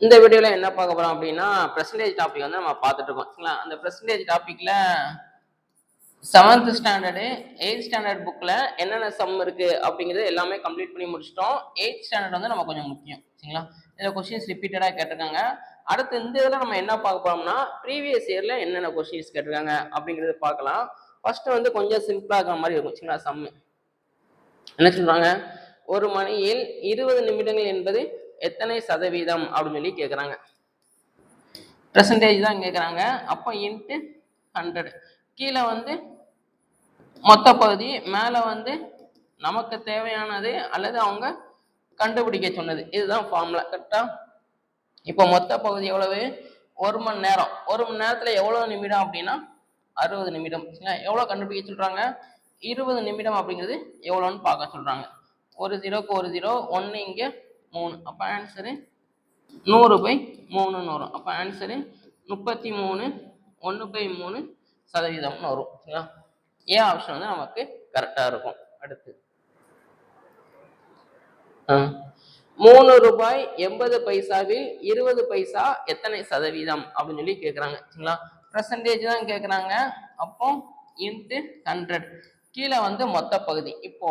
இந்த வீடியோல என்ன பார்க்க போறோம் அப்படின்னா பெர்சன்டேஜ் டாபிக் வந்து நம்ம பார்த்துட்டு இருக்கோம். சரிங்களா? அந்த பெர்சன்டேஜ் டாபிக்ல 7th ஸ்டாண்டர்டு 8th ஸ்டாண்டர்ட் புக்ல என்னென்ன சம் இருக்கு அப்படிங்கிறது எல்லாமே கம்ப்ளீட் பண்ணி முடிச்சிட்டோம். 8th ஸ்டாண்டர்ட் வந்து நம்ம கொஞ்சம் முக்கியம். சரிங்களா? இதில் கொஸ்டின்ஸ் ரிப்பீட்டடாக கேட்டிருக்காங்க. அடுத்து இந்த இதில் நம்ம என்ன பார்க்க போறோம்னா ப்ரீவியஸ் இயர்ல என்னென்ன கொஸ்டின்ஸ் கேட்டிருக்காங்க அப்படிங்கிறது பார்க்கலாம். ஃபர்ஸ்ட் வந்து கொஞ்சம் சிம்பிளா இருக்கிற மாதிரி இருக்கும். சரிங்களா? சம் என்ன சொல்றாங்க, ஒரு மணியில் 20 நிமிடங்கள் என்பது எத்தனை சதவீதம் அப்படின்னு சொல்லி கேட்குறாங்க. பெர்சன்டேஜ் தான் கேட்குறாங்க. அப்போ இன்ட்டு 100. கீழே வந்து மொத்த பகுதி, மேலே வந்து நமக்கு தேவையானது அல்லது அவங்க கண்டுபிடிக்க சொன்னது. இதுதான் ஃபார்முலா. கரெக்டா? இப்போ மொத்த பகுதி எவ்வளவு? 1 மணி நேரம். 1 மணி நேரத்தில் எவ்வளோ நிமிடம் அப்படின்னா 60 நிமிடம். எவ்வளோ கண்டுபிடிக்க சொல்றாங்க? 20 நிமிடம் அப்படிங்கிறது எவ்வளோன்னு பார்க்க சொல்றாங்க. ஒரு ஜீரோக்கு ஒரு ஜீரோ, 1 இங்கே 3. அப்போ ஆன்சரு 100/3ன்னு வரும். அப்போ ஆன்சரு 33 1/3 சதவீதம்னு வரும். சரிங்களா? ஏ ஆப்ஷன் வந்து நமக்கு கரெக்டாக இருக்கும். அடுத்து 3 ரூபாய் 80 பைசாவில் 20 பைசா எத்தனை சதவீதம் அப்படின்னு சொல்லி கேட்குறாங்க. சரிங்களா? பெர்சன்டேஜ் தான் கேட்குறாங்க. அப்போ இன்ட்டு 100. கீழே வந்து மொத்த பகுதி. இப்போ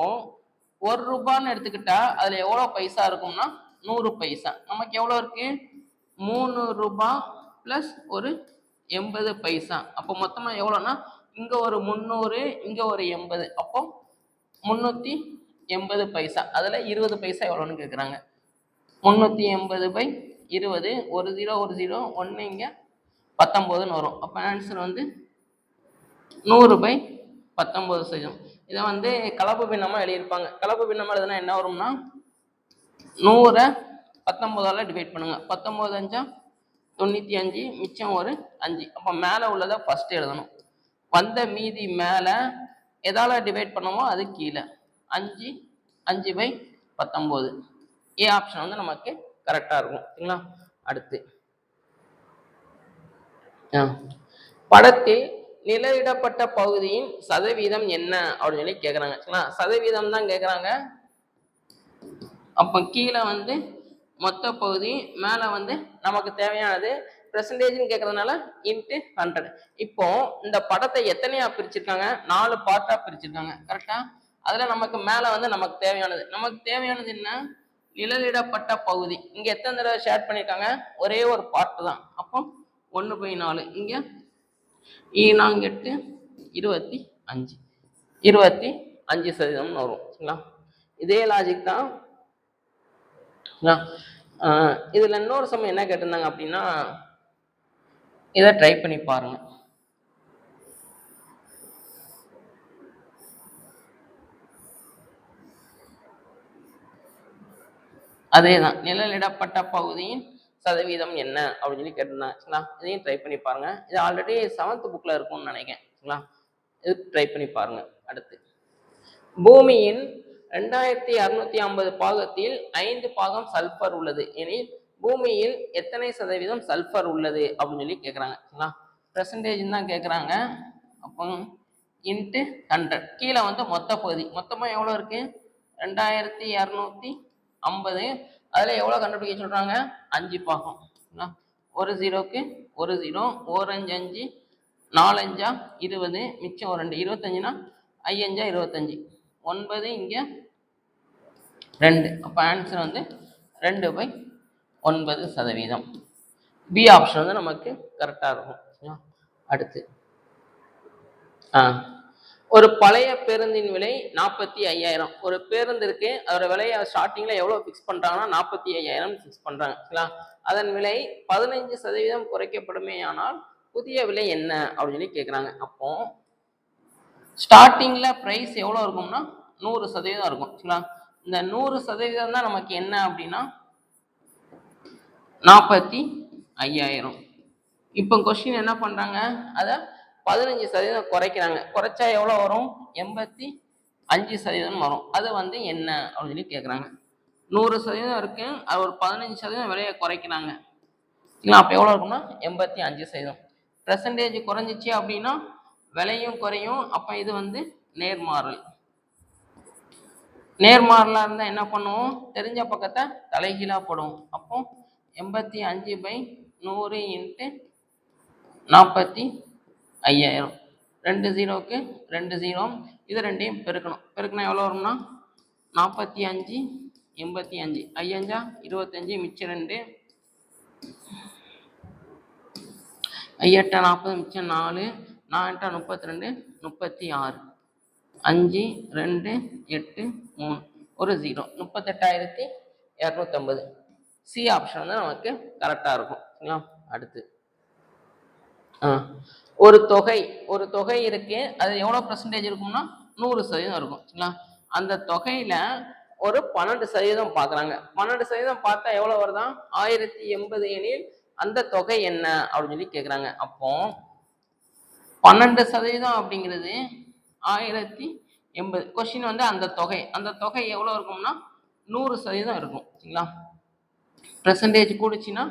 1 ரூபான்னு எடுத்துக்கிட்டா அதில் எவ்வளோ பைசா இருக்கும்னா 100 பைசா. நமக்கு எவ்வளோ இருக்கு? 3 ரூபாய் ப்ளஸ் ஒரு 80 பைசா. அப்போ மொத்தமாக எவ்வளோன்னா இங்கே ஒரு 300, இங்கே ஒரு 80. அப்போ 380 பைசா. அதில் 20 பைசா எவ்வளோன்னு கேட்குறாங்க. 380/20, ஒரு ஜீரோ ஒரு ஜீரோ, 1 இங்கே 19ன்னு வரும். அப்போ ஆன்சர் வந்து 100/19. இதை வந்து கலப்பு பின்னமாக எழுதியிருப்பாங்க. கலப்பு பின்னமாக எழுதுனா என்ன வரும்னா 100 19ஆல் டிவைட் பண்ணுங்க. 19 5 95, மிச்சம் ஒரு 5. அப்போ மேலே உள்ளதை ஃபர்ஸ்ட் எழுதணும். வந்த மீதி மேலே எதால் டிவைட் பண்ணமோ அது கீழே. 5 5/19. ஏ ஆப்ஷன் வந்து நமக்கு கரெக்டாக இருக்கும். சரிங்களா? அடுத்து படத்தில் நிலையிடப்பட்ட பகுதியின் சதவீதம் என்ன அப்படின்னு சொல்லி கேட்குறாங்க. சரிங்களா? சதவீதம் தான் கேட்குறாங்க. அப்போ கீழே வந்து மொத்த பகுதி, மேலே வந்து நமக்கு தேவையானது. பெர்சன்டேஜ்னு கேட்கறதுனால இன்ட்டு 100. இப்போ இந்த படத்தை எத்தனையா பிரிச்சிருக்காங்க? 4 பார்ட்டா பிரிச்சிருக்காங்க. கரெக்டா? அதுல நமக்கு மேலே வந்து நமக்கு தேவையானது என்ன? நிழலிடப்பட்ட பகுதி. இங்க எத்தனை தடவை ஷேர் பண்ணியிருக்காங்க? ஒரே ஒரு பார்ட் தான். அப்போ 1/4. இங்க 8 25 25% வரும். சரிங்களா? இதே லாஜிக் தான். இதுல இன்னொரு சமயம் என்ன கேட்டிருந்தாங்க அப்படின்னா, இதை ட்ரை பண்ணி பாருங்க. அதேதான், நிழலிடப்பட்ட பகுதியின் சதவீதம் என்ன அப்படின்னு சொல்லி கேட்டிருந்தாங்க. இதையும் ட்ரை பண்ணி பாருங்க. இது ஆல்ரெடி 7th புக்ல இருக்கும்னு நினைக்கிறேன். சரிங்களா? இது ட்ரை பண்ணி பாருங்க. அடுத்து, பூமியின் 2650 பாகத்தில் 5 பாகம் சல்பர் உள்ளது எனில் பூமியில் எத்தனை சதவீதம் சல்பர் உள்ளது அப்படின்னு சொல்லி கேட்குறாங்க. சரிங்களா? பெர்சன்டேஜ் தான் கேட்குறாங்க. அப்போ இன்ட்டு 100. கீழே வந்து மொத்த பகுதி. மொத்தமாக எவ்வளோ இருக்கு? 2250. அதில் எவ்வளோ கண்டுபிடிக்க சொல்கிறாங்க? 5 பாகம். ஒரு ஜீரோக்கு ஒரு ஜீரோ, 1 5 5, 4 5 20, மிச்சம் ஒரு 2, 25னா 5 5 25, 9 இங்கே 2. அப்போ ஆன்சர் வந்து 2/9%. பி ஆப்ஷன் வந்து நமக்கு கரெக்டாக இருக்கும். அடுத்து, ஒரு பழைய பேருந்தின் விலை 45,000. ஒரு பேருந்து இருக்கு, அதோட விலையை ஸ்டார்டிங்ல எவ்வளோ ஃபிக்ஸ் பண்றாங்கன்னா 45,000 ஃபிக்ஸ் பண்றாங்க. அதன் விலை 15% குறைக்கப்படுமே ஆனால் புதிய விலை என்ன அப்படின்னு சொல்லி கேட்குறாங்க. அப்போ ஸ்டார்டிங்ல பிரைஸ் எவ்வளோ இருக்கும்னா 100% இருக்கும். சரிங்களா? இந்த 100% தான் நமக்கு என்ன அப்படின்னா 45,000. இப்போ கொஸ்டின் என்ன பண்றாங்க? அதை 15% குறைக்கிறாங்க. குறைச்சா எவ்வளோ வரும்? 85% வரும். அது வந்து என்ன அப்படின்னு சொல்லி கேட்குறாங்க. 100% இருக்கு, அது ஒரு 15% விலையை குறைக்கிறாங்க. அப்போ எவ்வளோ இருக்கும்னா 85%. பெர்சன்டேஜ் குறைஞ்சிச்சு அப்படின்னா விலையும் குறையும். அப்போ இது வந்து நேர்மாறல். நேர்மாறலாக இருந்தால் என்ன பண்ணுவோம்? தெரிஞ்ச பக்கத்தை தலைகீழாக போடுவோம். அப்போ 85/100 இன்ட்டு 45,000. 2 ஜீரோக்கு 2 ஜீரோ, இது ரெண்டையும் பெருக்கணும். பெருக்கினா எவ்வளோ வரும்னா 45, 85, 5 25, மிச்சம் 2, 5 8 40, மிச்சம் 4, 4 32, 36, 5 2 8 3, ஒரு ஜீரோ, 38,250. சி ஆப்ஷன் வந்து நமக்கு கரெக்டாக இருக்கும். சரிங்களா? அடுத்து ஒரு தொகை இருக்கு, அது எவ்வளோ பர்சன்டேஜ் இருக்கும்னா 100% இருக்கும். சரிங்களா? அந்த தொகையில ஒரு 12% பார்க்குறாங்க. 12% பார்த்தா எவ்வளோ வருதா 1080 எனில் அந்த தொகை என்ன அப்படின்னு சொல்லி கேட்குறாங்க. அப்போ 12% அப்படிங்கிறது 1080. கொஸ்டின் வந்து அந்த தொகை எவ்வளோ இருக்கும்னா 100% இருக்கும். சரிங்களா? பெர்சன்டேஜ் கூடுச்சுன்னா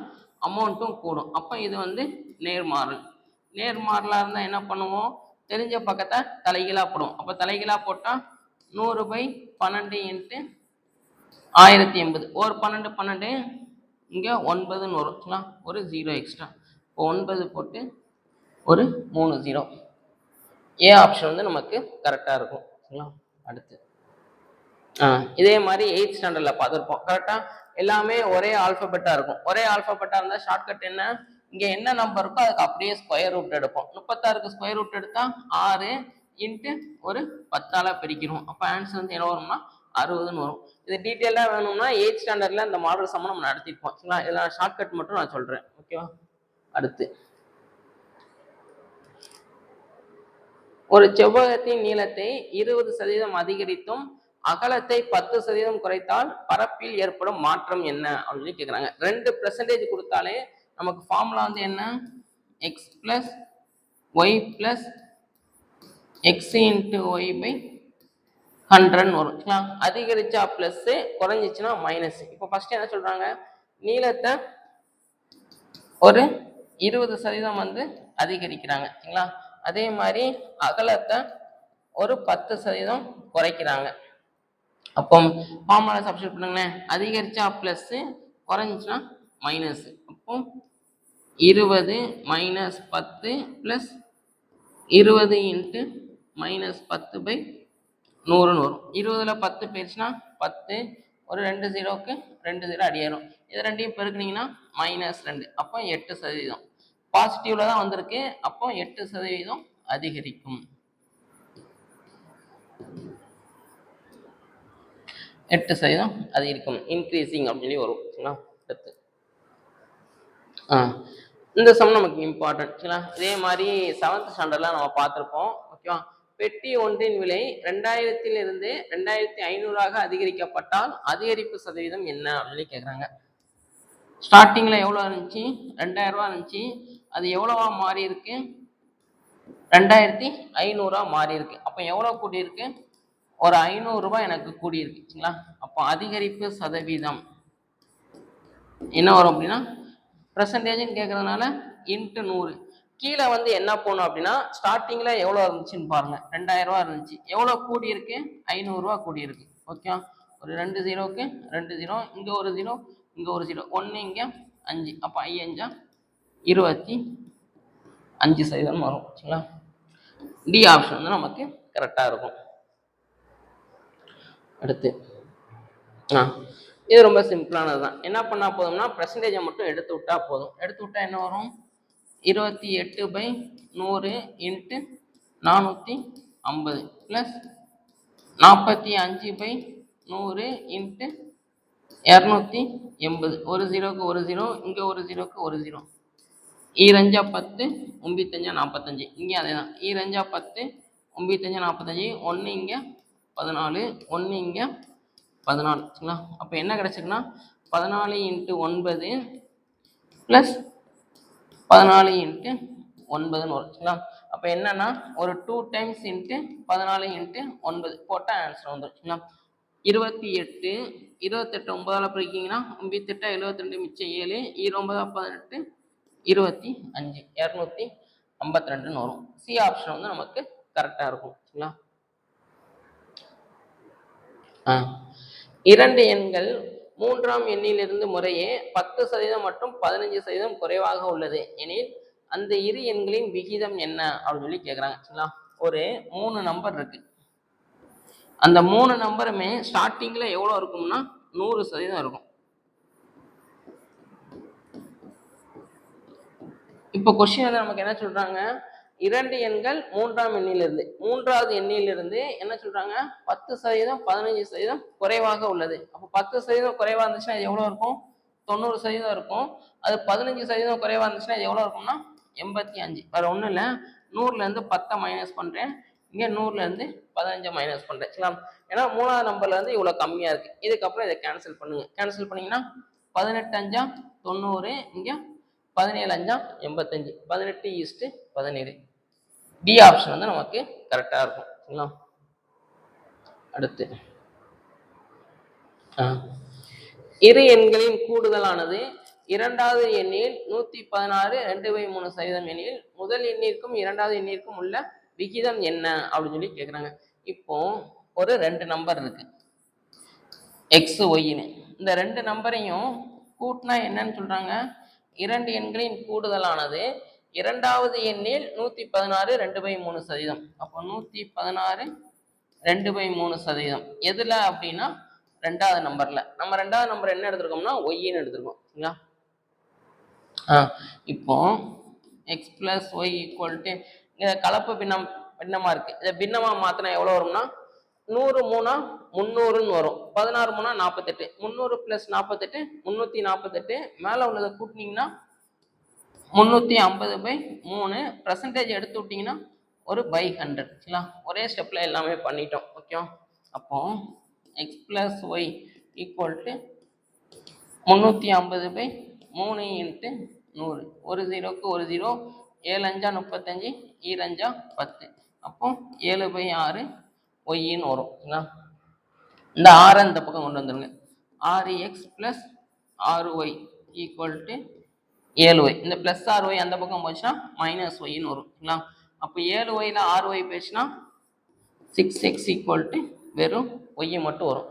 அமௌண்ட்டும் கூடும். அப்போ இது வந்து நேர்மாறல். நேர்மாறலாக இருந்தால் என்ன பண்ணுவோம், தெரிஞ்ச பக்கத்தை தலைகீழாக போடும். அப்போ தலைகீழாக போட்டால் 100/12 இன்ட்டு 1080. ஒரு 12 12 இங்கே 9ன்னு வரும். சரிங்களா? ஒரு ஜீரோ எக்ஸ்ட்ரா. இப்போ 9 போட்டு ஒரு 3 ஜீரோ. ஏ ஆப்ஷன் வந்து நமக்கு கரெக்டாக இருக்கும். சரிங்களா? அடுத்து இதே மாதிரி 8th ஸ்டாண்டர்டில் பார்த்துருப்போம். கரெக்டாக எல்லாமே ஒரே ஆல்ஃபபெட்டாக இருக்கும். ஒரே ஆல்ஃபபெட்டாக இருந்தால் ஷார்ட்கட் என்ன, இங்கே என்ன நம்பர் இருக்கோ அதுக்கு அப்படியே ஸ்கொயர் ரூட் எடுப்போம். 36க்கு ஸ்கொயர் ரூட் எடுத்தால் 6 இன்ட்டு ஒரு 10ஆல் பிரிக்கணும். அப்போ ஆன்சர் வந்து என்ன வரும்னா 60ன்னு வரும். இது டீட்டெயிலாக வேணும்னா 8th ஸ்டாண்டர்டில் இந்த மாடல் சம்ம நம்ம நடத்திருப்போம். சரிங்களா? இதெல்லாம் ஷார்ட்கட் மட்டும் நான் சொல்கிறேன். ஓகேவா? அடுத்து ஒரு செவ்வகத்தின் நீளத்தை 20% அதிகரித்தும் அகலத்தை 10% குறைத்தால் பரப்பில் ஏற்படும் மாற்றம் என்ன அப்படின்னு கேட்குறாங்க. 2% கொடுத்தாலே நமக்கு ஃபார்முலா வந்து என்ன, X plus Y plus X into Y by 100 வரும். அதிகரிச்சா பிளஸ், குறைஞ்சிச்சுன்னா மைனஸ். இப்போ ஃபர்ஸ்ட் என்ன சொல்றாங்க, நீளத்தை ஒரு 20% வந்து அதிகரிக்கிறாங்க. சரிங்களா? அதே மாதிரி அகலத்தை ஒரு 10% குறைக்கிறாங்க. அப்போ ஃபார்முலா சப்ஸ்டிட்யூட் பண்ணுங்களேன். அதிகரிச்சா பிளஸ், குறைஞ்சிச்சுன்னா மைனஸ். அப்போ 20 மைனஸ் 10 பிளஸ் 20 இன்ட்டு மைனஸ் 10/100ன்னு வரும். 20ல் 10 போயிடுச்சுன்னா 10, ஒரு 2 ஜீரோக்கு 2 ஜீரோ அடியாயிரும். இது ரெண்டையும் பெருக்குனீங்கன்னா -2. அப்போ 8%. பாசிட்டிவ்ல தான் வந்திருக்கு. அப்போ 8% அதிகரிக்கும். 8% அதிகரிக்கும், இன்க்ரீசிங் அப்படின்னு சொல்லி வரும். சரிங்களா? அடுத்து இந்த சம் நமக்கு இம்பார்ட்டன்ட். சரிங்களா? இதே மாதிரி 7th ஸ்டாண்டர்ட்ல நம்ம பார்த்துருப்போம். ஓகேவா? பெட்டி ஒன்றின் விலை 2000 2500 அதிகரிக்கப்பட்டால் அதிகரிப்பு சதவீதம் என்ன அப்படின்னு கேட்குறாங்க. ஸ்டார்டிங்ல எவ்வளோ இருந்துச்சு, 2000 இருந்துச்சு. அது எவ்வளவா மாறி இருக்கு, 2500 மாறி இருக்கு. அப்போ எவ்வளோ கூடியிருக்கு, ஒரு 500 ரூபாய் எனக்கு கூடியிருக்கு. சரிங்களா? அப்போ அதிகரிப்பு சதவீதம் என்ன வரும் அப்படின்னா, பெர்சன்டேஜ்னு கேட்கறதுனால இன்ட்டு 100. கீழே வந்து என்ன போகணும் அப்படின்னா, ஸ்டார்டிங்ல எவ்வளோ இருந்துச்சுன்னு பாருங்க. 2000 இருந்துச்சு. எவ்வளோ கூடி இருக்கு, 500 ரூபா கூடி இருக்கு. ஓகே, ஒரு 2 ஜீரோக்கு 2 ஜீரோ, இங்கே ஒரு ஜீரோ, இங்கே ஒரு ஜீரோ, 1 இங்கே 5. அப்போ 5 5 25% வரும். சரிங்களா? டி ஆப்ஷன் வந்து நமக்கு கரெக்டாக இருக்கும். அடுத்து இது ரொம்ப சிம்பிளானது தான். என்ன பண்ணால் போதும்னா, பெர்சன்டேஜை மட்டும் எடுத்து விட்டா போதும். எடுத்து விட்டா என்ன வரும், 28/100 இன்ட்டு 450 ப்ளஸ் 45/100 இன்ட்டு 280. ஒரு ஜீரோக்கு ஒரு ஜீரோ, இங்கே ஒரு ஜீரோக்கு ஒரு ஜீரோ. 2 10, 9 45. இங்கே அதே தான். 2 10, 9 45. 1 இங்கே 14, 1 இங்கே 14. சரிங்களா? அப்போ என்ன கிடச்சிருக்குன்னா 14 இன்ட்டு 9 ப்ளஸ் 14 இன்ட்டு 9ன்னு வரும். சரிங்களா? அப்போ என்னன்னா, ஒரு 2 டைம்ஸ் இன்ட்டு 14 இன்ட்டு 9 போட்டால் ஆன்சர் வந்துடும். சரிங்களா? 28, 28 9ஆல் பிரிக்கிங்கன்னா 9 8 72, மிச்சம் 7, 9 18, 25, 252ன்னு வரும். சி ஆப்ஷன் வந்து நமக்கு கரெக்டாக இருக்கும். சரிங்களா? 2 எண்கள் மூன்றாம் எண்ணிலிருந்து முறையே 10% மற்றும் 15% குறைவாக உள்ளது எனில் அந்த இரு எண்களின் விகிதம் என்ன அப்படின்னு சொல்லி கேட்குறாங்க. சரிங்களா? ஒரு 3 நம்பர் இருக்கு. அந்த 3 நம்பருமே ஸ்டார்டிங்ல எவ்வளோ இருக்கும்னா 100% இருக்கும். இப்போ கொஸ்டின் வந்து நமக்கு என்ன சொல்றாங்க, இரண்டு எண்கள் மூன்றாம் எண்ணிலிருந்து மூன்றாவது எண்ணிலிருந்து என்ன சொல்றாங்க, 10% 15% குறைவாக உள்ளது. அப்போ 10% குறைவா இருந்துச்சுன்னா இது எவ்வளவு இருக்கும், 90% இருக்கும். அது 15% குறைவா இருந்துச்சுன்னா இது எவ்வளவு இருக்கும்னா 85. வேற ஒண்ணும் இல்லை, 100ல இருந்து 10 மைனஸ் பண்றேன், இங்க 100ல இருந்து 15 மைனஸ் பண்றேன். சரிங்களா? ஏன்னா மூணாவது நம்பர்ல இருந்து இவ்வளவு கம்மியா இருக்கு. இதுக்கப்புறம் இதை கேன்சல் பண்ணுங்க. கேன்சல் பண்ணீங்கன்னா 18 5 90, இங்க 17 5 85, 18:17. டி ஆப்ஷன் வந்து நமக்கு கரெக்டா இருக்கும். சரிங்களா? அடுத்து இரு எண்களின் கூடுதலானது இரண்டாவது எண்ணில் 116 2/3% எண்ணில் முதல் எண்ணிற்கும் இரண்டாவது எண்ணிற்கும் உள்ள விகிதம் என்ன அப்படின்னு சொல்லி கேட்குறாங்க. இப்போ ஒரு 2 நம்பர் இருக்கு எக்ஸ் ஒய்னு. இந்த 2 நம்பரையும் கூட்டினா என்னன்னு சொல்றாங்க, இரண்டு எண்களின் கூடுதலானது இரண்டாவது எண்ணில் 116 2/3%. அப்போ 116 2/3% எதுல அப்படின்னா ரெண்டாவது நம்பர்ல. நம்ம ரெண்டாவது நம்பர் என்ன எடுத்திருக்கோம்னா ஒய்ன்னு எடுத்திருக்கோம். சரிங்களா? இப்போ X plus Y equal to கலப்பு பின்னமா இருக்கு. இதை பின்னமா மாத்தினா எவ்வளவு வரும்னா 100 3 300ன்னு வரும். 16 3 48. 300 பிளஸ் 48 348. மேல உள்ளதை கூட்டினீங்கன்னா 350/3. பர்சன்டேஜ் எடுத்து விட்டீங்கன்னா ஒரு பை 100. சரிங்களா? ஒரே ஸ்டெப்ல எல்லாமே பண்ணிட்டோம். ஓகே. அப்போ X plus Y equal to 350/3 into 100. ஒரு ஜீரோக்கு ஒரு ஜீரோ, 7 5 35, 2 5 10. அப்போ 7/6 ஒய்ன்னு வரும். சரிங்களா? இந்த 6 இந்த பக்கம் கொண்டு வந்துருங்க. 6x plus 6y equal to 7y. இந்த பிளஸ் 6y அந்த பக்கம் போச்சுன்னா மைனஸ் ஒய்ன்னு வரும். சரிங்களா? அப்போ 7yல 6y போச்சுன்னா 6x ஈக்குவல் டு வெறும் ஒய் மட்டும் வரும்.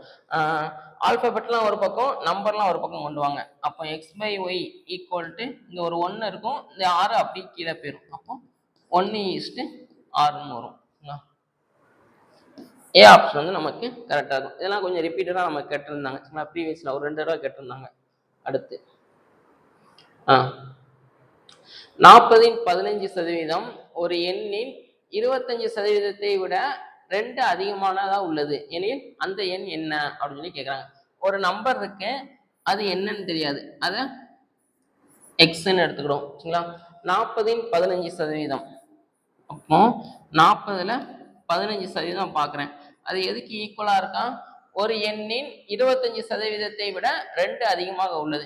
ஆல்பபெட்லாம் ஒரு பக்கம், நம்பர்லாம் ஒரு பக்கம் கொண்டு வாங்க. அப்போ x/y ஈக்குவல் டு இங்க ஒரு 1 இருக்கும், இந்த 6 அப்படி கீழே போயிடும். அப்போ 1:6ன்னு வரும். ஏ ஆப்ஷன் வந்து நமக்கு கரெக்டாக இருக்கும். இதெல்லாம் கொஞ்சம் ரிப்பீட்டடாக நம்ம கேட்டிருந்தாங்க. சரிங்களா? ப்ரீவியஸில் ஒரு 2 தடவை கேட்டிருந்தாங்க. அடுத்து 40ன் 15% ஒரு எண்ணின் 25%ஐ விட 2 அதிகமானதா உள்ளது எனில் அந்த எண் என்ன அப்படின்னு சொல்லி கேட்குறாங்க. ஒரு நம்பர் இருக்கு, அது என்னன்னு தெரியாது, அதை எக்ஸ்ன்னு எடுத்துக்கிறோம். சரிங்களா? 40ன் 15%. அப்போ 40ல் 15% பார்க்குறேன். அது எதுக்கு ஈக்குவலாக இருக்கா, ஒரு எண்ணின் 25%ஐ விட 2 அதிகமாக உள்ளது.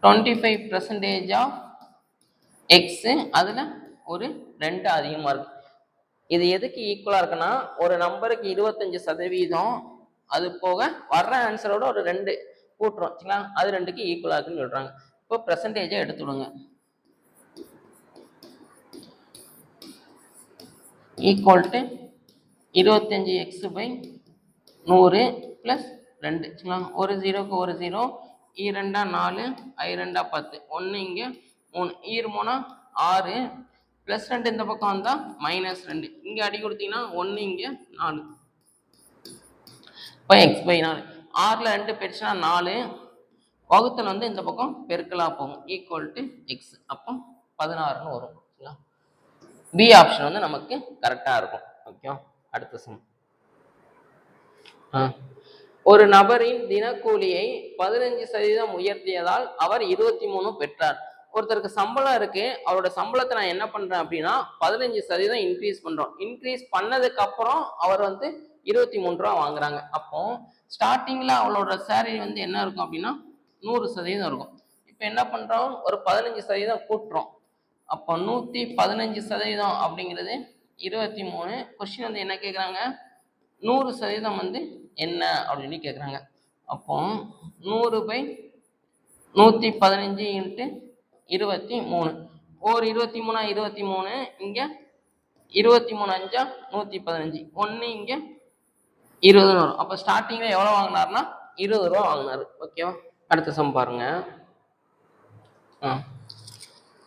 25% ஆஃப் எக்ஸு, அதில் ஒரு 2 அதிகமாக இருக்கு. இது எதுக்கு ஈக்குவலாக இருக்குன்னா, ஒரு நம்பருக்கு 25%, அது போக வர்ற ஆன்சரோட ஒரு 2 கூட்டுறோம். சரிங்களா? அது 2க்கு ஈக்குவலாக இருக்குன்னு சொல்கிறாங்க. இப்போ பெர்சன்டேஜை எடுத்துடுங்க. Equal to 25x/100 plus 2. சரிங்களா? ஒரு ஜீரோக்கு ஒரு ஜீரோ, 2 4, 2 10, 1 இங்கே 3, 3 6, ப்ளஸ் 2 இந்த பக்கம் வந்தால் -2. இங்கே அடி கொடுத்தீங்கன்னா 1 இங்கே 4. இப்போ x/4. 6ல் 2 பெருச்சுன்னா 4, வகுத்தல் வந்து இந்த பக்கம் பெருக்கலாக போகும். Equal to X. அப்போ 16ன்னு வரும். சரிங்களா? பி ஆப்ஷன் வந்து நமக்கு கரெக்டாக இருக்கும். ஓகே. அடுத்த சம். ஒரு நபரின் தினக்கூலியை 15% உயர்த்தியதால் அவர் 23 பெற்றார். ஒருத்தருக்கு சம்பளம் இருக்கு, அவரோட சம்பளத்தை நான் என்ன பண்றேன் அப்படின்னா 15% இன்க்ரீஸ் பண்றோம். இன்க்ரீஸ் பண்ணதுக்கு அப்புறம் அவர் வந்து 23 ரூபா வாங்குறாங்க. அப்போ ஸ்டார்டிங்ல அவளோட சேலரி வந்து என்ன இருக்கும் அப்படின்னா 100% இருக்கும். இப்போ என்ன பண்றோம், ஒரு 15% கூட்டுறோம். அப்போ 115% அப்படிங்கிறது 23. கொஸ்டின் வந்து என்ன கேட்குறாங்க, 100% வந்து என்ன அப்படின்னு கேட்குறாங்க. அப்போ 100/115 இன்ட்டு 23. ஒரு 23 23, இங்கே 23 5 115, 1 இங்கே 20 வரும். அப்போ ஸ்டார்டிங்கில் எவ்வளோ வாங்கினார்னா 20 ரூபா வாங்கினாரு. ஓகேவா? அடுத்த சம் பாருங்க.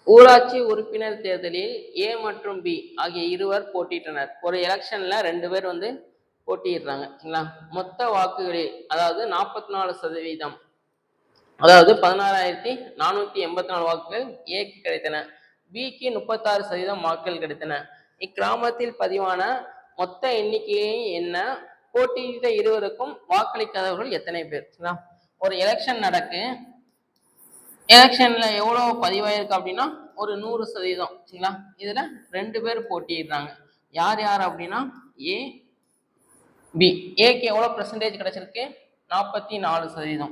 ஊராட்சி உறுப்பினர் தேர்தலில் ஏ மற்றும் பி ஆகிய இருவர் போட்டியிட்டனர். ஒரு எலெக்ஷன்ல 2 பேர் வந்து போட்டியிடுறாங்க. சரிங்களா? மொத்த வாக்குகளில் அதாவது 44%, அதாவது 16,484 வாக்குகள் ஏக்கு கிடைத்தன. பிக்கு 36% வாக்குகள் கிடைத்தன. இக்கிராமத்தில் பதிவான மொத்த எண்ணிக்கையை என்ன? போட்டியிட்ட இருவருக்கும் வாக்களிக்காதவர்கள் எத்தனை பேர்? ஒரு எலெக்ஷன் நடக்கு. எலெக்ஷன்ல எவ்வளவு பதிவாயிருக்கு அப்படின்னா ஒரு 100%. சரிங்களா? இதுல 2 பேர் போட்டியிடுறாங்க. யார் யார் அப்படின்னா ஏ பி. ஏக்கு எவ்வளவு பெர்சன்டேஜ் கிடைச்சிருக்கு? 44%.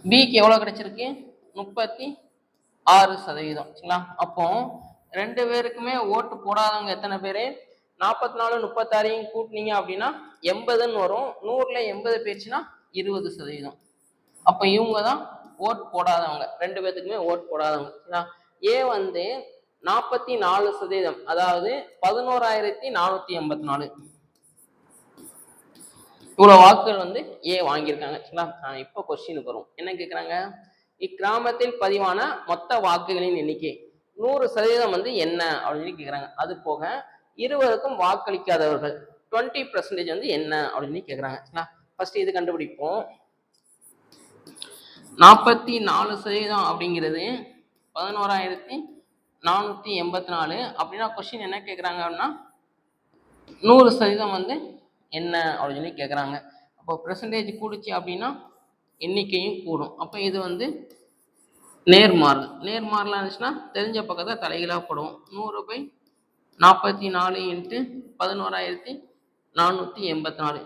பிக்கு எவ்வளவு கிடைச்சிருக்கு? 36%. சரிங்களா? அப்போ 2 பேருக்குமே ஓட்டு போடாதவங்க எத்தனை பேரு? 44 36 கூட்டினீங்க அப்படின்னா 80ன்னு வரும். 100ல 80 போயிடுச்சுன்னா 20%. அப்ப இவங்க தான் ஓட் போடாதவங்க. 2 பேத்துக்குமே ஓட் போடாதவங்க. ஏ வந்து 44%, அதாவது 11,484 இவ்வளவு வாக்குகள் வந்து ஏ வாங்கியிருக்காங்க. இப்போ கொஸ்டினுக்கு வரும். என்ன கேட்குறாங்க? இக்கிராமத்தில் பதிவான மொத்த வாக்குகளின் எண்ணிக்கை 100% வந்து என்ன அப்படின்னு கேட்குறாங்க. அது போக இருவருக்கும் வாக்களிக்காதவர்கள் 20% வந்து என்ன அப்படின்னு கேட்குறாங்க. ஃபர்ஸ்ட் இது கண்டுபிடிப்போம். 44% அப்படிங்கிறது 11,484 அப்படின்னா கொஸ்டின் என்ன கேட்குறாங்க அப்படின்னா 100% வந்து என்ன அப்படின்னு சொல்லி கேட்குறாங்க. அப்போ பெர்சன்டேஜ் கூடுச்சு அப்படின்னா எண்ணிக்கையும் கூடும். அப்போ இது வந்து நேர்மாறல். நேர்மாறலாக இருந்துச்சுன்னா தெரிஞ்ச பக்கத்தை தலைகளாக போடுவோம். 100/44 × 11,484.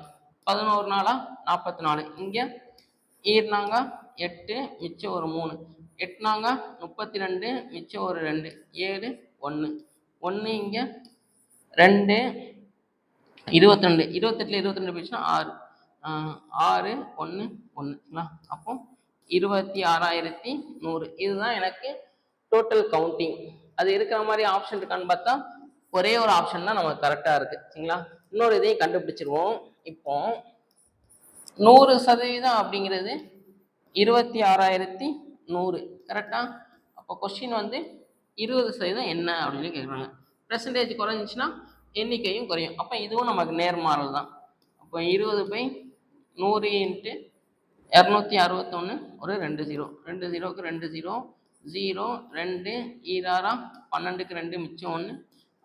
11 நாளா 44. இங்கே ஈர்னாங்க 8, மிச்சம் ஒரு 3. 8 நாங்க 32, மிச்சம் ஒரு 2. 7, 1. 1 இங்கே 2, 22. 28ல் 22 போயிடுச்சுன்னா 6. 6, 1, 1. அப்போ 26,100. இதுதான் எனக்கு டோட்டல் கவுண்டிங். அது இருக்கிற மாதிரி ஆப்ஷன் இருக்கான்னு பார்த்தா ஒரே ஒரு ஆப்ஷன் தான் நமக்கு கரெக்டாக இருக்கு. சரிங்களா? இன்னொரு இதையும் கண்டுபிடிச்சிருவோம். இப்போ 100% அப்படிங்கிறது 26,100. கரெக்டா? அப்போ கொஸ்டின் வந்து 20% என்ன அப்படின்னு கேட்குறாங்க. பெர்சன்டேஜ் குறைஞ்சிச்சுன்னா எண்ணிக்கையும் குறையும். அப்போ இதுவும் நமக்கு நேர்மாறல் தான். அப்போ 20/100 × 261 ஒரு 2 0. 2 0க்கு 2 0. 0 2 ஈராரா 12க்கு 2 மிச்சம் 1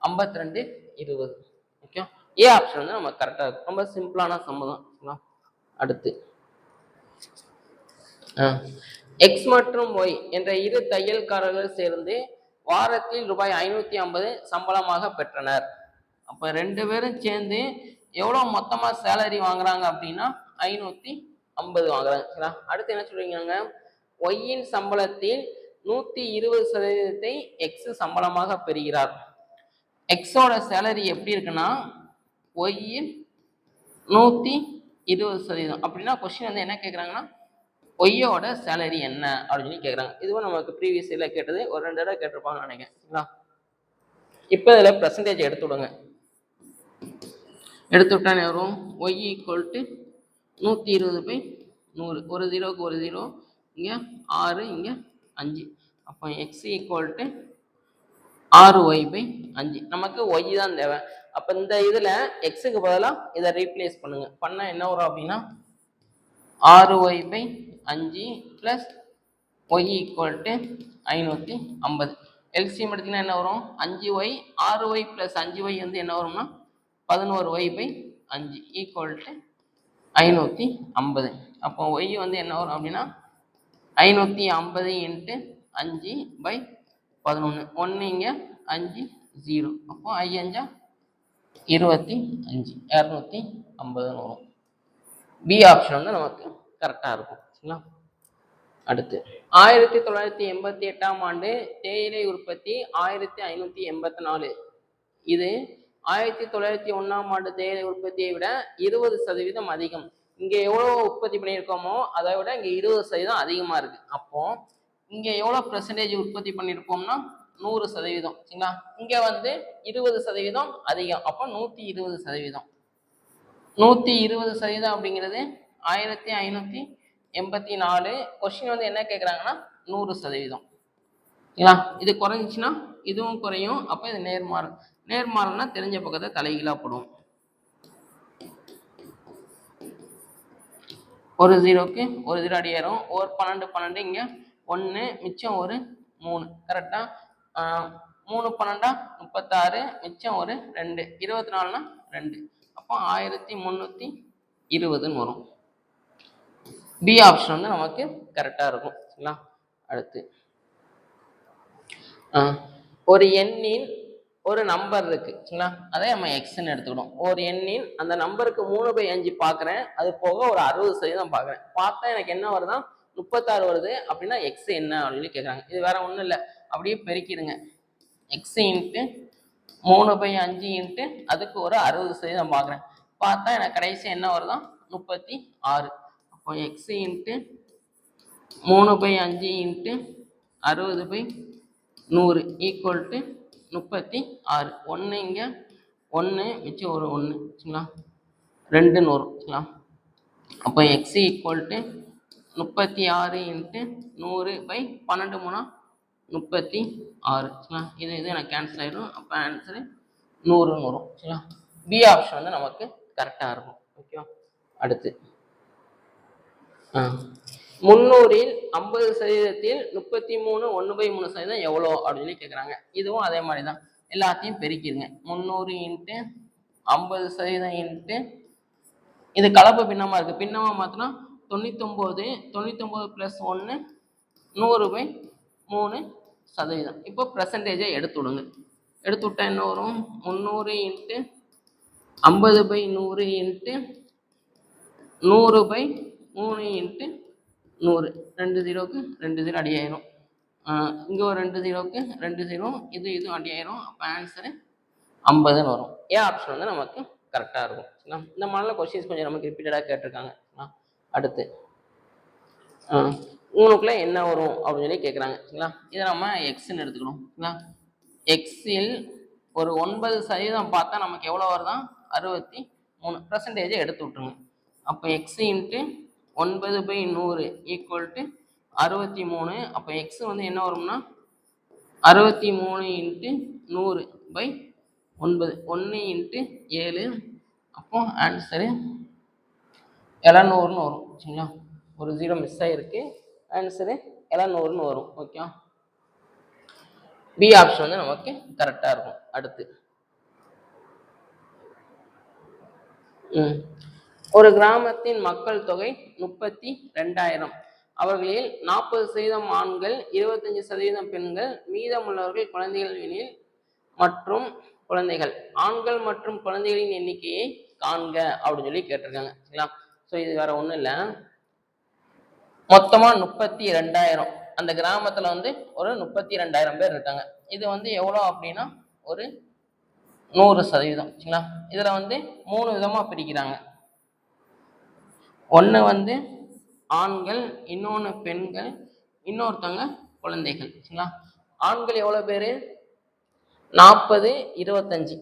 52 20. ஓகே, ஏ ஆப்ஷன் வந்து நமக்கு கரெக்டாக இருக்கும். ரொம்ப சிம்பிளான சம்மதம். அடுத்து எக்ஸ் மற்றும் ஒய் என்ற இரு தையல்காரர்கள் சேர்ந்து வாரத்தில் ரூபாய் 550 சம்பளமாக பெற்றனர். அப்ப 2 பேரும் சேர்ந்து எவ்வளவு மொத்தமா சேலரி வாங்குறாங்க அப்படின்னா 550 வாங்குறாங்க. அடுத்து என்ன சொல்றீங்க? ஒய்யின் சம்பளத்தில் 120% எக்ஸ் சம்பளமாக பெறுகிறார். எக்ஸோட சேலரி எப்படி இருக்குன்னா ஒய்யின் 120%. அப்படின்னா கொஸ்டின் வந்து என்ன கேட்குறாங்கன்னா ஒய்யோட சேலரி என்ன அப்படின்னு கேட்குறாங்க. இதுவும் நமக்கு ப்ரீவியஸ் இயர்ல கேட்டது, ஒரு 2 தடவை கேட்டிருப்பாங்கன்னு நினைக்கிறேன். இப்போ இதில் பெர்சன்டேஜ் எடுத்து விடுங்க. எடுத்து விட்டானே வரும் ஒய் ஈக்குவல் டு 120/100. ஒரு 0க்கு ஒரு 0, இங்கே 6, இங்கே 5. அப்போ எக்ஸ் ஈக்குவல் டு 6y/5. நமக்கு ஒய் தான் தேவை. அப்போ இந்த இதில் எக்ஸுக்கு பதிலாக இதை ரீப்ளேஸ் பண்ணுங்க. பண்ணால் என்ன வரும் அப்படின்னா 6y/5 + Y equal to 550. LCM எடுத்தீங்கன்னா என்ன வரும்? 5y. 6y + 5y வந்து என்ன வரும்னா 11y/5 ஈக்குவல் டு 550. அப்போ ஒய் வந்து என்ன வரும் அப்படின்னா 550 × 5/11. 1 இங்கே 5 0. அப்போ 5 5 25, 250 வரும். பி ஆப்ஷன் வந்து நமக்கு கரெக்டாக இருக்கும். சரிங்களா? அடுத்து 1988ஆம் ஆண்டு தேயிலை உற்பத்தி 1584. இது 1901ஆம் ஆண்டு தேயிலை உற்பத்தியை விட 20% அதிகம். இங்க எவ்வளவு உற்பத்தி பண்ணியிருக்கோமோ அதை விட இங்க 20% அதிகமா இருக்கு. அப்போ இங்க எவ்வளவு பெர்சன்டேஜ் உற்பத்தி பண்ணியிருக்கோம்னா 100%. சரிங்களா? இங்க வந்து 20% அதிகம். அப்போ 120%. 120% அப்படிங்கிறது 1584. கொஸ்டின் வந்து என்ன கேட்குறாங்கன்னா 100%. சரிங்களா? இது குறைஞ்சிச்சுன்னா இதுவும் குறையும். அப்போ இது நேர்மாறு. நேர்மாறுனா தெரிஞ்ச பக்கத்தை தலைகீழா போடுவோம். ஒரு ஜீரோக்கு ஒரு ஜீரோ அடியாயிரும். ஒரு 12 இங்கே 1 மிச்சம் ஒரு 3. கரெக்டா? 3 12 36 மிச்சம் ஒரு 2 24னா 2. அப்போ 1320ன்னு வரும். பி ஆப்ஷன் வந்து நமக்கு கரெக்டாக இருக்கும். சரிங்களா? அடுத்து ஒரு எண்ணின் ஒரு நம்பர் இருக்கு. சரிங்களா? அதே நம்ம எக்ஸ்ன்னு எடுத்துக்கணும். ஒரு எண்ணின் அந்த நம்பருக்கு 3/5 பார்க்குறேன். அது போக ஒரு 60% பார்க்குறேன். பார்த்தா எனக்கு என்ன வருதா? 36 வருது. அப்படின்னா எக்ஸ் என்ன அப்படின்னு கேட்குறாங்க. இது வேற ஒன்றும் இல்லை, அப்படியே பெருக்கிடுங்க. எக்ஸ் இன்ட்டு 3/5 இன்ட்டு அதுக்கு ஒரு 60% பார்க்குறேன். பார்த்தா எனக்கு கடைசி என்ன வருதா? 36. அப்போ X into 3/5 into 60/100 equal to 36. 1 இங்கே 1 மிச்சம் ஒரு 1. சரிங்களா? 2ன்னு வரும். சரிங்களா? அப்போ எக்ஸ் ஈக்குவல் டு 36 இன்ட்டு 100/12 3 36. சரிங்களா? இது எனக்கு கேன்சல் ஆகிடும். அப்போ ஆன்சரு 100ன்னு வரும். சரிங்களா? பி ஆப்ஷன் வந்து நமக்கு கரெக்டாக இருக்கும். ஓகேவா? அடுத்து 300ல் 50%த்தில் 33 1/3% எவ்வளோ அப்படின்னு சொல்லி கேட்குறாங்க. இதுவும் அதே மாதிரி தான். எல்லாத்தையும் பெருக்கிடுங்க. 300 இன்ட்டு 50% இன்ட்டு இது கலப்பு பின்னமாக இருக்குது. பின்னமாக மாற்றினா 99 + 1 100/3%. இப்போ பர்சன்டேஜை எடுத்து விடுங்க. எடுத்து விட்டா என்ன வரும்? 300 இன்ட்டு 50/100 இன்ட்டு 100/3 இன்ட்டு 100. 2 ஜீரோக்கு 2 ஜீரோ அடியாயிரும். இங்கே ஒரு 2 ஜீரோக்கு 2 ஜீரோ, இது அடியாயிரும். அப்போ ஆன்சரு 50ன்னு வரும். ஏ ஆப்ஷன் வந்து நமக்கு கரெக்டாக இருக்கும். சரிங்களா? இந்த மாதிரிலாம் கொஸ்டின்ஸ் கொஞ்சம் நமக்கு ரிப்பீட்டடாக கேட்டிருக்காங்க. அடுத்து 3க்குள்ள என்ன வரும் அப்படின்னு சொல்லி கேட்குறாங்க. சரிங்களா? இதை நம்ம எக்ஸ்ன்னு எடுத்துக்கணும். சரிங்களா? எக்ஸில் ஒரு 9% பார்த்தா நமக்கு எவ்வளோ வருதான்? 63%. எடுத்து விட்டுருங்க. அப்போ எக்ஸ் இன்ட்டு 9/100 ஈக்குவல் டு 63. அப்போ எக்ஸ் வந்து என்ன வரும்னா 63 இன்ட்டு 100/9. 1 இன்ட்டு 7. அப்போ ஆன்சரு 700ன்னு வரும். சரிங்களா? ஒரு ஜீரோ மிஸ் ஆகிருக்கு. ஆன்சரு 700ன்னு வரும். ஓகே, பி ஆப்ஷன் வந்து நமக்கு கரெக்டாக இருக்கும். அடுத்து ஒரு கிராமத்தின் மக்கள் தொகை 32,000. அவர்களில் 40% ஆண்கள், 25% பெண்கள், மீதமுள்ளவர்கள் குழந்தைகள் எனில் மற்றும் குழந்தைகள். ஆண்கள் மற்றும் குழந்தைகளின் எண்ணிக்கையை காண்க அப்படின்னு சொல்லி கேட்டிருக்காங்க. சரிங்களா? ஸோ இது வேற ஒன்றும் இல்லை, மொத்தமா 32,000. அந்த கிராமத்துல வந்து ஒரு 32,000 பேர் இருக்காங்க. இது வந்து எவ்வளோ அப்படின்னா ஒரு 100%. சரிங்களா? இதுல வந்து 3 விதமா பிரிக்கிறாங்க. ஒன்று வந்து ஆண்கள், இன்னொன்று பெண்கள், இன்னொருத்தவங்க குழந்தைகள். சரிங்களா? ஆண்கள் எவ்வளோ பேர்? 40 25.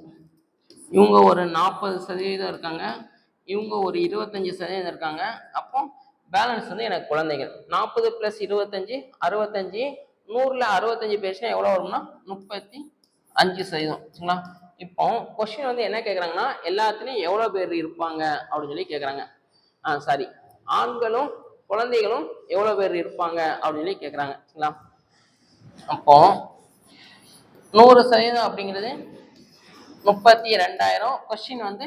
இவங்க ஒரு 40% இருக்காங்க, இவங்க ஒரு 25% இருக்காங்க. அப்போ பேலன்ஸ் வந்து எனக்கு குழந்தைகள். 40 + 25 65. 100ல் 65 பேர்ஸ்னா எவ்வளோ வரும்னா 35%. சரிங்களா? இப்போ கொஸ்டின் வந்து என்ன கேட்குறாங்கன்னா எல்லாத்துலேயும் எவ்வளோ பேர் இருப்பாங்க அப்படின்னு சொல்லி கேட்குறாங்க. சாரி, ஆண்களும் குழந்தைகளும் எவ்வளோ பேர் இருப்பாங்க அப்படின்னு சொல்லி கேட்குறாங்க. சரிங்களா? அப்போ 100% அப்படிங்கிறது 32,000. கொஸ்டின் வந்து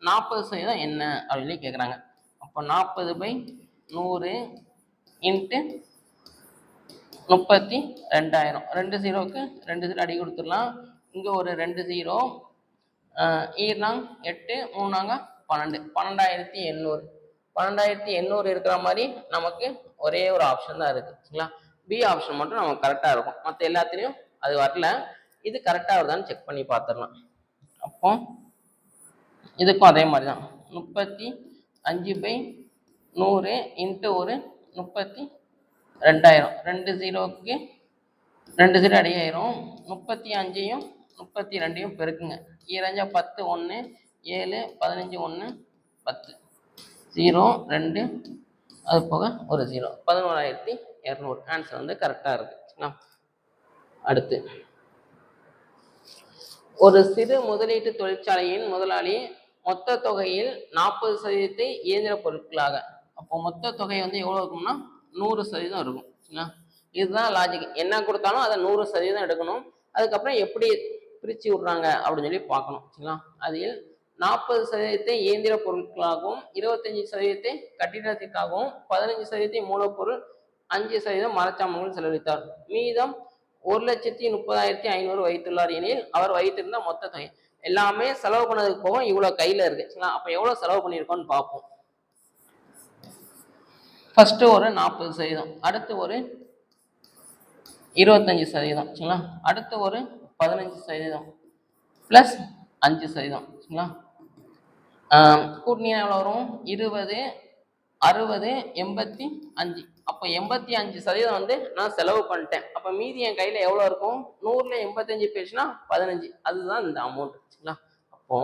40% என்ன அப்படின்னு சொல்லி கேட்குறாங்க. அப்போ 40/100 இன்ட்டு 32,000. 2 ஜீரோக்கு 2 ஜீரோ அடி கொடுத்துடலாம். இங்கே ஒரு 2 ஜீரோ, ஈர்னாங் 8, 3 12. 12,800. 12,800 இருக்கிற மாதிரி நமக்கு ஒரே ஒரு ஆப்ஷன் தான் இருக்குது. சரிங்களா? பி ஆப்ஷன் மட்டும் நமக்கு கரெக்டாக இருக்கும். மற்ற எல்லாத்துலேயும் அது வரல. இது கரெக்டாக வருதான்னு செக் பண்ணி பார்த்துடலாம். அப்போ இதுக்கும் அதே மாதிரி தான். 35/100 இன்ட்டு ஒரு 32,000. 2 ஜீரோக்கு 2 ஜீரோ அடியாயிரும். 35யும் 32யும் பெருக்குங்க. 2 10 1 7 15 1 10 0 2 அது போக ஒரு 0 11,200 ஆன்சர் வந்து கரெக்டாக இருக்கு. அடுத்து ஒரு சிறு முதலீட்டு தொழிற்சாலையின் முதலாளி மொத்த தொகையில் 40% இயந்திர பொருட்களாக, அப்போ மொத்த தொகை வந்து எவ்வளோ இருக்கும்னா 100% இருக்கும். இதுதான் லாஜிக். என்ன கொடுத்தாலும் அதை 100% எடுக்கணும். அதுக்கப்புறம் எப்படி பிரித்து விட்றாங்க அப்படின்னு சொல்லி பார்க்கணும். சரிங்களா, அதில் 40% இயந்திர பொருட்களாகவும் 25% கட்டிடத்திற்காகவும் 15% மூலப்பொருள் 5% மரச்சாமான்கள் செலவழித்தார். மீதம் 1,30,500 வைத்துள்ளார் எனில் அவர் வைத்திருந்த மொத்த தொகை. எல்லாமே செலவு பண்ணதுக்கு போக இவ்வளவு கையில இருக்கு. அப்ப எவ்வளவு செலவு பண்ணியிருக்கோம்னு பார்ப்போம். ஃபர்ஸ்ட் ஒரு 40%, அடுத்து ஒரு 25%, சரிங்களா, அடுத்து ஒரு 15% பிளஸ் 5%, சரிங்களா. கூட்டினீங்கன்னா எவ்வளோ வரும்? 20, 60, 85. அப்போ 85% வந்து நான் செலவு பண்ணிட்டேன். அப்போ மீதி என் கையில எவ்வளோ இருக்கும்? 100ல் 85 போயிடுச்சுன்னா 15. அதுதான் இந்த அமௌண்ட். சரிங்களா, அப்போ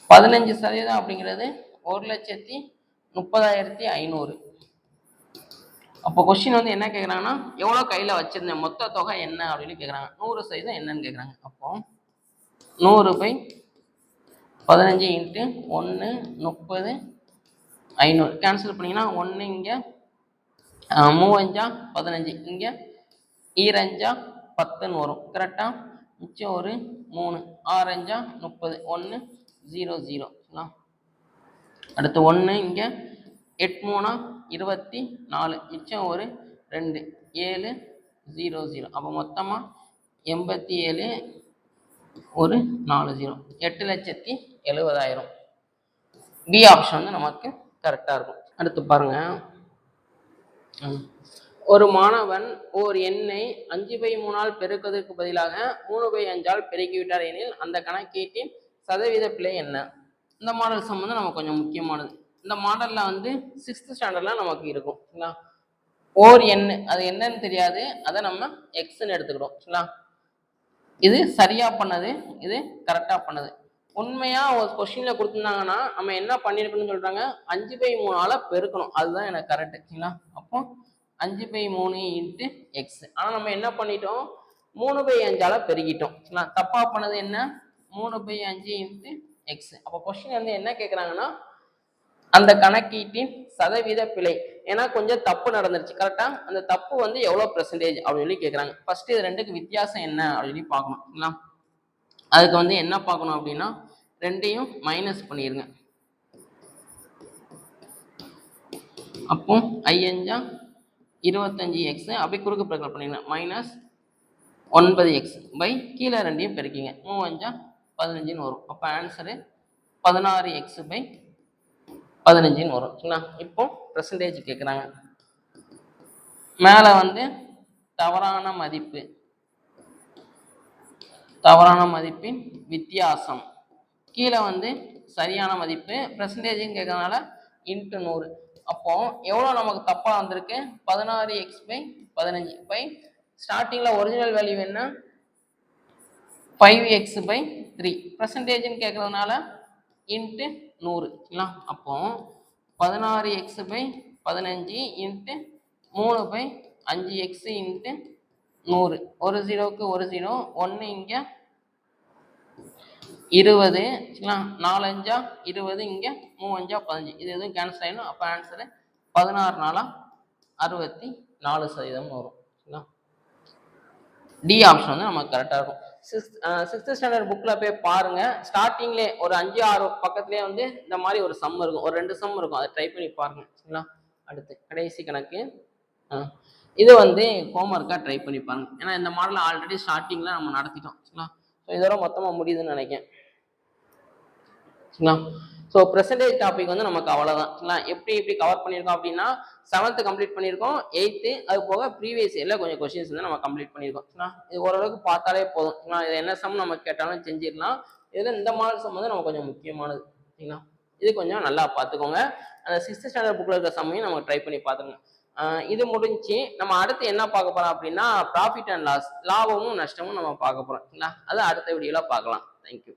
15% அப்படிங்கிறது 1,30,500. அப்போ கொஸ்டின் வந்து என்ன கேட்குறாங்கன்னா, எவ்வளோ கையில் வச்சிருந்தேன், மொத்த தொகை என்ன அப்படின்னு கேட்குறாங்க. 100% என்னன்னு கேட்குறாங்க. அப்போ 100/15 × 1 30 500 கேன்சல் பண்ணிங்கன்னா 1 இங்கே 3 5 15, இங்கே 2 5 10ன்னு வரும். கரெக்டாக மிச்சம் ஒரு 3 6 5 30 1 0 0. அடுத்து 1 இங்கே 8 3 24, மிச்சம் ஒரு 2 7 0 0. அப்போ மொத்தமாக 87 ஒரு 40 8,70,000. பி ஆப்ஷன் வந்து நமக்கு கரெக்டாக இருக்கும். அடுத்து பாருங்க, ஒரு மாணவன் ஓர் எண்ணை 5/3 பெருக்குவதற்கு பதிலாக 3/5 பெருக்கிவிட்டார் எனில் அந்த கணக்கீட்டின் சதவீத பிழை என்ன? இந்த மாடல் சம் வந்து நமக்கு கொஞ்சம் முக்கியமானது. இந்த மாடல்ல வந்து 6th ஸ்டாண்டர்ட்ல நமக்கு இருக்கும். சரிங்களா, ஓர் எண் அது என்னன்னு தெரியாது, அதை நம்ம எக்ஸ்ன்னு எடுத்துக்கிட்டோம். சரிங்களா, இது சரியா பண்ணது, இது கரெக்டா பண்ணது. உண்மையா ஒரு கொஸ்டின்ல கொடுத்துருந்தாங்கன்னா நம்ம என்ன பண்ணிருக்கணும்னு சொல்றாங்க, 5/3 பெருக்கணும். அதுதான் எனக்கு கரெக்ட். சரிங்களா, அப்போ 5/3 × x. ஆனா நம்ம என்ன பண்ணிட்டோம், 3/5 பெருக்கிட்டோம். சரிங்களா, தப்பா பண்ணது என்ன, 3/5 × x. அப்போ கொஸ்டின் வந்து என்ன கேட்குறாங்கன்னா, அந்த கணக்கீட்டின் சதவீத பிழை. ஏன்னா கொஞ்சம் தப்பு நடந்துருச்சு. கரெக்டா அந்த தப்பு வந்து எவ்வளவு பெர்சன்டேஜ் அப்படின்னு சொல்லி கேட்குறாங்க. ஃபர்ஸ்ட் இது ரெண்டுக்கு வித்தியாசம் என்ன அப்படின்னு பார்க்கணும். சரிங்களா, அதுக்கு வந்து என்ன பார்க்கணும் அப்படின்னா, ரெண்டையும் மைனஸ் பண்ணிருங்க. அப்போ 5 25x அப்படி குறுக்கு பெருக்கல் பண்ணிருங்க. -9x கீழே ரெண்டையும் பெருக்கிங்க. 3 5 15ன்னு வரும். அப்போ ஆன்சரு 16x/15ன்னு வரும். சரிங்களா, இப்போ பெர்சன்டேஜ் கேட்குறாங்க. மேலே வந்து தவறான மதிப்பு, தவறான மதிப்பின் வித்தியாசம், கீழே வந்து சரியான மதிப்பு, பெர்சன்டேஜ்னு கேட்கறதுனால × 100. அப்போ எவ்வளோ நமக்கு தப்பா வந்திருக்கு, 16x/15. ஸ்டார்டிங்ல ஒரிஜினல் வேல்யூ என்ன, 5x/3. பெர்சன்டேஜ்னு கேட்கறதுனால × 100. சரிங்களா, அப்போ 16x/15 × 3/5x × 100. ஒரு 0க்கு ஒரு 0, 1 இங்கே 20. சரிங்களா, 4 5 20, இங்கே 3 5 15. இது எதுவும் கேன்சல் ஆயிடும். அப்போ ஆன்சரு 16 4 64% வரும். சரிங்களா, டி ஆப்ஷன் வந்து நமக்கு கரெக்டாக இருக்கும். 6th ஸ்டாண்டர்ட் புக்கில் போய் பாருங்க. ஸ்டார்டிங்லேயே ஒரு 5 6 பக்கத்துலேயே வந்து இந்த மாதிரி ஒரு சம் இருக்கும், ஒரு 2 சம் இருக்கும். அதை ட்ரை பண்ணி பாருங்க. சரிங்களா, அடுத்து கடைசி கணக்கு. இது வந்து ஹோம்ஒர்க்காக ட்ரை பண்ணி பாருங்க. ஏன்னா இந்த மாடல் ஆல்ரெடி ஸ்டார்டிங்கில் நம்ம நடத்திட்டோம். சரிங்களா, ஸோ இதோட மொத்தமாக முடியுதுன்னு நினைக்கிறேன். சரிங்களா, ஸோ பெர்சன்டேஜ் டாபிக் வந்து நமக்கு அவ்வளோதான். சரிங்களா, எப்படி கவர் பண்ணியிருக்கோம் அப்படின்னா, 7th கம்ப்ளீட் பண்ணியிருக்கோம், 8th அது போக ப்ரீவியஸ் இயரில் கொஞ்சம் கொஸ்டின்ஸ் வந்து நம்ம கம்ப்ளீட் பண்ணியிருக்கோம். சரிங்களா, இது ஓரளவுக்கு பார்த்தாலே போதும். சரிங்களா, இது என்ன சம் நம்ம கேட்டாலும் செஞ்சிடலாம். இதில் இந்த மாடல் சம் வந்து நமக்கு கொஞ்சம் முக்கியமானது. சரிங்களா, இது கொஞ்சம் நல்லா பார்த்துக்கோங்க. அந்த 6th ஸ்டாண்டர்ட் புக்கில் இருக்கிற சம்மையும் நம்ம ட்ரை பண்ணி பார்த்துக்கோங்க. இது முடிஞ்சு நம்ம அடுத்து என்ன பார்க்க போறோம் அப்படின்னா, ப்ராஃபிட் அண்ட் லாஸ், லாபமும் நஷ்டமும் நம்ம பார்க்க போறோம். சரிங்களா, அது அடுத்த வீடியோல பார்க்கலாம். தேங்க்யூ.